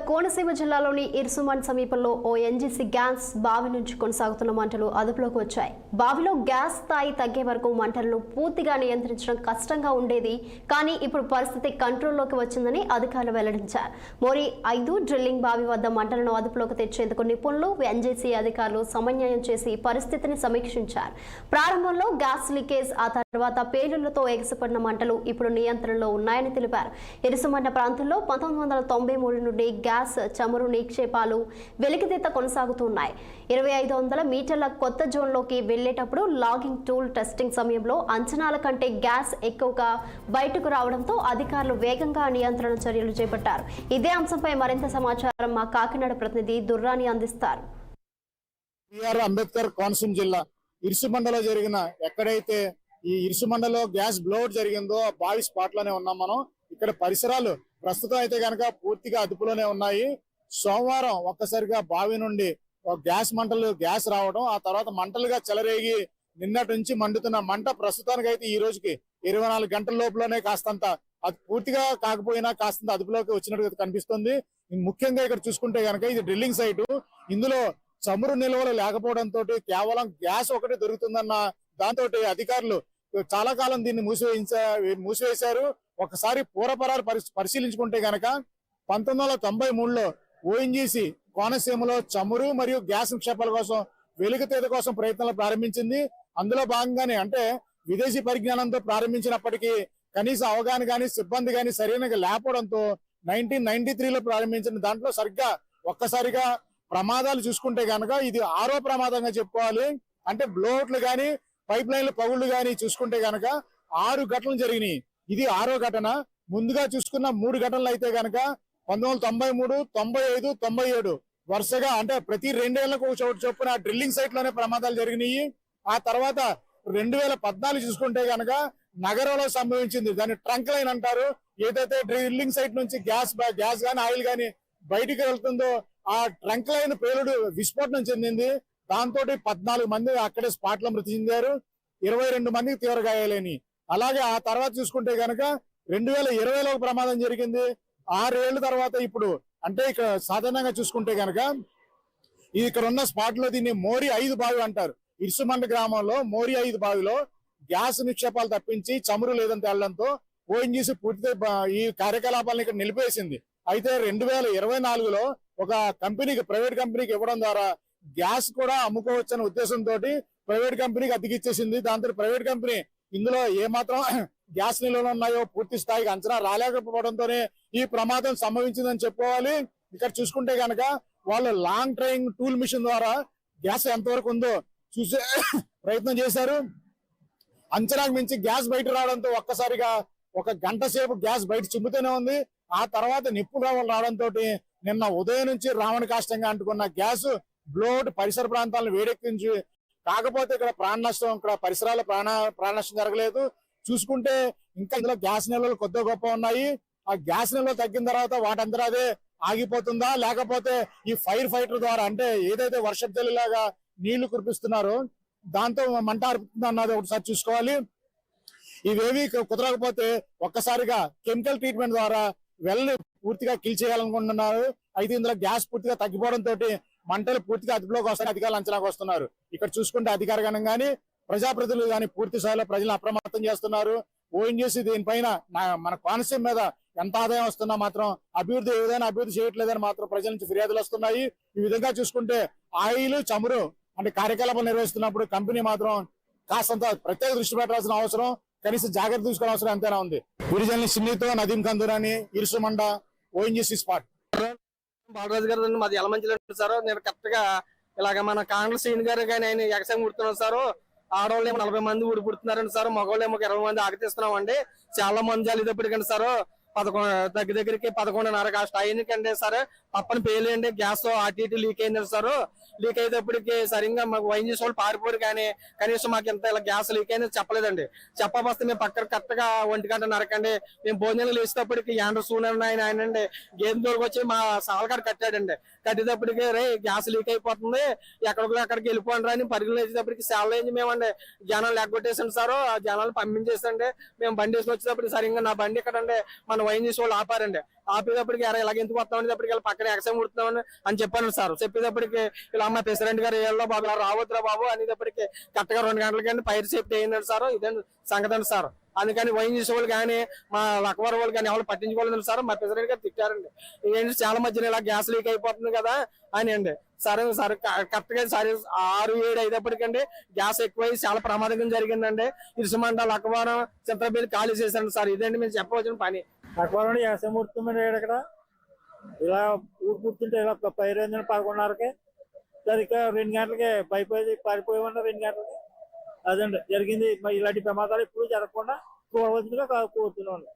కోనసీమ జిల్లాలోని ఇర్సుమండ్ సమీపంలో ఓ NGC gas బావి నుంచి కొనసాగుతున్న మంటలు అదుపులోకి వచ్చాయి. బావిలో గ్యాస్ స్థాయి తగ్గే వరకు మంటలను పూర్తిగా నియంత్రించడం కష్టంగా ఉండేది. కానీ ఇప్పుడు పరిస్థితి కంట్రోల్లోకి వచ్చిందని అధికారులు వెల్లడించారు. మోరీ 5 డ్రిల్లింగ్ బావి వద్ద మంటలను అదుపులోకి తెచ్చేందుకు నిపుణులు, ఎన్జీసీ అధికారులు సమన్వయం చేసి పరిస్థితిని సమీక్షించారు. ప్రారంభంలో గ్యాస్ లీకేజ్, ఆ తర్వాత పేలుళ్లతో ఎగసిపడిన మంటలు ఇప్పుడు నియంత్రణలో ఉన్నాయని తెలిపారు. ఇరుసుమండ ప్రాంతంలో 1993 నుండి గ్యాస్ చమురు నిక్షేపాలు వెలికితీత కొనసాగుతున్నాయి. 2500 మీటర్ల కొత్త జోన్లోకి వెళ్లేటప్పుడు లాగింగ్ టూల్ టెస్టింగ్ సమయంలో అంచనాల కంటే గ్యాస్ ఎక్కువగా బయటకు రావడంతో అధికారులు వేగంగా నియంత్రణ చర్యలు చేపట్టారు. ఇదే అంశంపై మరింత సమాచారం మా కాకినాడ ప్రతినిధి దుర్రాని అందిస్తారు. అంబేద్కర్ కోనసీమ జిల్లా ఇరుసుమండలో జరిగిన ఎక్కడైతే ఈ ఇరుసుమండలో గ్యాస్ బ్లోఅవుట్ జరిగిందో ఆ బావి స్పాట్ లోనే ఉన్నాం మనం. ఇక్కడ పరిసరాలు ప్రస్తుతం అయితే కనుక పూర్తిగా అదుపులోనే ఉన్నాయి. సోమవారం ఒక్కసారిగా బావి నుండి గ్యాస్ రావడం, ఆ తర్వాత మంటలుగా చెలరేగి నిన్నటి నుంచి మండుతున్న మంట ప్రస్తుతానికి అయితే ఈ రోజుకి 24 గంటల లోపలనే కాస్తంత అది పూర్తిగా కాకపోయినా కాస్తంత అదుపులోకి వచ్చినట్టు కనిపిస్తుంది. ముఖ్యంగా ఇక్కడ చూసుకుంటే కనుక ఇది డ్రిల్లింగ్ సైటు. ఇందులో చమురు నిల్వలు లేకపోవడంతో కేవలం గ్యాస్ ఒకటి దొరుకుతుందన్న దాంతో అధికారులు చాలా కాలం దీన్ని మూసివేశారు. ఒకసారి పూర్వపరాలు పరిశీలించుకుంటే గనక 1993లో ఓఎన్జీసీ కోనసీమలో చమురు మరియు గ్యాస్ నిక్షేపాల కోసం వెలికితీత కోసం ప్రయత్నాలు ప్రారంభించింది. అందులో భాగంగానే అంటే విదేశీ పరిజ్ఞానంతో ప్రారంభించినప్పటికీ కనీస అవగాహన గాని సిబ్బంది గాని సరైనగా లేకపోవడంతో 1993లో ప్రారంభించిన దాంట్లో సరిగ్గా ఒక్కసారిగా ప్రమాదాలు చూసుకుంటే గనక ఇది 6వ ప్రమాదంగా చెప్పుకోవాలి. అంటే బ్లోఅవుట్లు గాని పైప్ లైన్ల పగుళ్లు గాని చూసుకుంటే గనక 6 ఘటనలు జరిగినాయి. ఇది 6వ ఘటన. ముందుగా చూసుకున్న 3 ఘటనలు అయితే గనక 1993, 95, 97 వరుసగా అంటే ప్రతి 2 ఏళ్లకు చొప్పున డ్రిల్లింగ్ సైట్ లోనే ప్రమాదాలు జరిగినాయి. ఆ తర్వాత 2014 చూసుకుంటే గనక నగరంలో సంభవించింది. దాన్ని ట్రంక్ లైన్ అంటారు. ఏదైతే డ్రిల్లింగ్ సైట్ నుంచి గ్యాస్ గాని ఆయిల్ గాని బయటికి వెళ్తుందో ఆ ట్రంక్ లైన్ పేలుడు విస్ఫోటనం చెందింది. దాంతో 14 మంది అక్కడే స్పాట్ లో మృతి చెందారు. 22 మందికి తీవ్ర గాయాలని. అలాగే ఆ తర్వాత చూసుకుంటే గనక 2020లో ప్రమాదం జరిగింది. 6 ఏళ్ల తర్వాత ఇప్పుడు అంటే ఇక్కడ సాధారణంగా చూసుకుంటే గనక ఇక్కడ ఉన్న స్పాట్ లో దీన్ని మోరీ 5 బావి అంటారు. ఇరుసుమండ గ్రామంలో మోరీ 5 బావిలో గ్యాస్ నిక్షేపాలు తప్పించి చమురు లేదని తేలడంతో ఓఎన్జీసీ పూర్తిగా ఈ కార్యకలాపాలను ఇక్కడ నిలిపేసింది. అయితే 2024లో ఒక ప్రైవేట్ కంపెనీకి ఇవ్వడం ద్వారా గ్యాస్ కూడా అమ్ముకోవచ్చనే ఉద్దేశంతో ప్రైవేట్ కంపెనీకి అద్దెకిచ్చేసింది. దాంతో ప్రైవేట్ కంపెనీ ఇందులో ఏమాత్రం గ్యాస్ నిల్వలు ఉన్నాయో పూర్తి స్థాయికి అంచనా రాలేకపోవడంతోనే ఈ ప్రమాదం సంభవించిందని చెప్పుకోవాలి. ఇక్కడ చూసుకుంటే కనుక వాళ్ళు లాంగ్ ట్రైయింగ్ టూల్ మిషన్ ద్వారా గ్యాస్ ఎంతవరకు ఉందో చూసే ప్రయత్నం చేశారు. అంచనాకు మించి గ్యాస్ బయట రావడంతో ఒక్కసారిగా 1 గంట సేపు గ్యాస్ బయట చిమ్ముతూనే ఉంది. ఆ తర్వాత నిప్పు రావడంతో నిన్న ఉదయం నుంచి రావణ కాష్టంగా అంటుకున్న గ్యాస్ బ్లోడ్ పరిసర ప్రాంతాలను వేడెక్కించి కాకపోతే ఇక్కడ ప్రాణ నష్టం, ఇక్కడ పరిసరాల ప్రాణ నష్టం జరగలేదు. చూసుకుంటే ఇంకా ఇందులో గ్యాస్ నిల్వలు కొద్ది గొప్ప ఉన్నాయి. ఆ గ్యాస్ నిల్వలు తగ్గిన తర్వాత వాటంతా అదే ఆగిపోతుందా, లేకపోతే ఈ ఫైర్ ఫైటర్ ద్వారా అంటే ఏదైతే వర్షపు జల్లులాగా నీళ్లు కురిపిస్తున్నారో దాంతో మంట ఆర్పుతుందా అన్నది ఒకసారి చూసుకోవాలి. ఇవేవి కుదరకపోతే ఒక్కసారిగా కెమికల్ ట్రీట్మెంట్ ద్వారా వెల్ని పూర్తిగా కిల్ చేయాలనుకుంటున్నారు. అయితే ఇందులో గ్యాస్ పూర్తిగా తగ్గిపోవడంతో మంటలు పూర్తిగా అదుపులోకి వస్తాయి అధికారులు అంచనాకు వస్తున్నారు. ఇక్కడ చూసుకుంటే అధికారికంగా గానీ ప్రజాప్రతినిధులు గానీ పూర్తి స్థాయిలో ప్రజలను అప్రమత్తం చేస్తున్నారు. ఓఎన్జీసీ దీనిపైన మన కోనసీమ మీద ఎంత ఆదాయం వస్తున్నా మాత్రం అభివృద్ధి చేయట్లేదని మాత్రం ప్రజల నుంచి ఫిర్యాదులు వస్తున్నాయి. ఈ విధంగా చూసుకుంటే ఆయిల్ చమురు అంటే కార్యకలాపాలు నిర్వహిస్తున్నప్పుడు కంపెనీ మాత్రం కాస్తంత ప్రత్యేక దృష్టి పెట్టాల్సిన అవసరం, కనీసం జాగ్రత్త తీసుకోవాల్సిన అవసరం ఎంతైనా ఉంది. వీరిజల్ని సిన్నితో నదీం కందురాని ఇరుసుమండ ఓఎన్జీసీ స్పాట్. బాలరాజు గారు మాది ఎలమంచిలో సార్. నేను కరెక్ట్ గా ఇలాగ మన కాంగ్రెస్ సీన్ గారు కానీ ఆయన ఎగసాయం కుడుతున్నారు సార్. ఆడవాళ్ళు ఏమో 40 మంది ఊడిపుడుతున్నారండి సార్. మగవాళ్ళు ఏమో 20 మంది ఆగతీస్తున్నాం అండి. చాలా మంది జాలిదప్పటికండి సార్. దగ్గరికి 11:30 టైంకండి సార్ పప్పని పేలేండి గ్యాస్ అటు ఇటు లీక్ అయింది సార్. లీక్ అయ్యేటప్పటికి సరిగ్గా మాకు వైన్ చేసే వాళ్ళు పారిపోరు, కానీ కనీసం మాకు ఇంత ఇలా గ్యాస్ లీక్ అయింది చెప్పలేదండి. చెప్పబోస్తే మేము పక్కన కరెక్ట్ గా 1:30 మేము భోజనాలు లేచేటప్పటికి యాండ్ర సూనర్ ఆయనండి గేదె దూరకు వచ్చి మా సాలకాడ కట్టాడండి. కట్టేటప్పటికి రే గ్యాస్ లీక్ అయిపోతుంది, అక్కడికి వెళ్ళిపోండి అని పరుగులు వేసేటప్పటికి సేవలు వేయించి మేమండి జనాలు ఎగ్గొట్టేసాం సార్. ఆ జనాలు పంపించేసండి. మేము బండి వేసుకొని వచ్చేటప్పటికి సరిగ్గా నా బండి ఎక్కడండి మన వైఎన్జీసీ వాళ్ళు ఆపారండి. ఆపేటప్పటికి ఇలాగ ఎందుకు వస్తాం అనేటప్పటికి ఇలా పక్కన ఎక్సైజ్ కుడుతున్నామని అని చెప్పాను సార్. చెప్పేటప్పటికి ఇలా అమ్మ ప్రెసిడెంట్ గారు ఏళ్ళలో బాబు ఇలా రావద్దురా బాబు అనేటప్పటికి కరెక్ట్గా 2 గంటలకండి ఫైర్ సేఫ్టీ అయిందండి సార్. ఇదండి సంగతి అండి సార్. అందుకని వైఎన్జీసీ వాళ్ళు కానీ మా లక్వర్ వాళ్ళు కానీ ఎవరు పట్టించుకోలేదు సార్. మా ప్రెసిడెంట్ గారు తిట్టారండి. ఏంటి చాలా మధ్యన ఇలా గ్యాస్ లీక్ అయిపోతుంది కదా అని అండి. సరే సరే కరెక్ట్ గా సరే 6-7 అయినప్పటికండి గ్యాస్ ఎక్కువై చాలా ప్రమాదం జరిగిందండి. ఇరుసుమండ లక్వరం చింతపల్లి ఖాళీ చేశాను సార్. ఇదండి మేము చెప్పవలసిన పని. లక్వరం వ్యవసాయం ముడుతుంది ఇక్కడ ఇలా ఊరు కూర్చుంటే ఇలా పైరు 11:30కి సరిగ్గా 2 గంటలకి పారిపోయి ఉన్న 2 గంటలకి అదండి జరిగింది. ఇలాంటి ప్రమాదాలు ఎప్పుడు జరగకుండా చూడవలసిందిగా కోరుతున్నాను.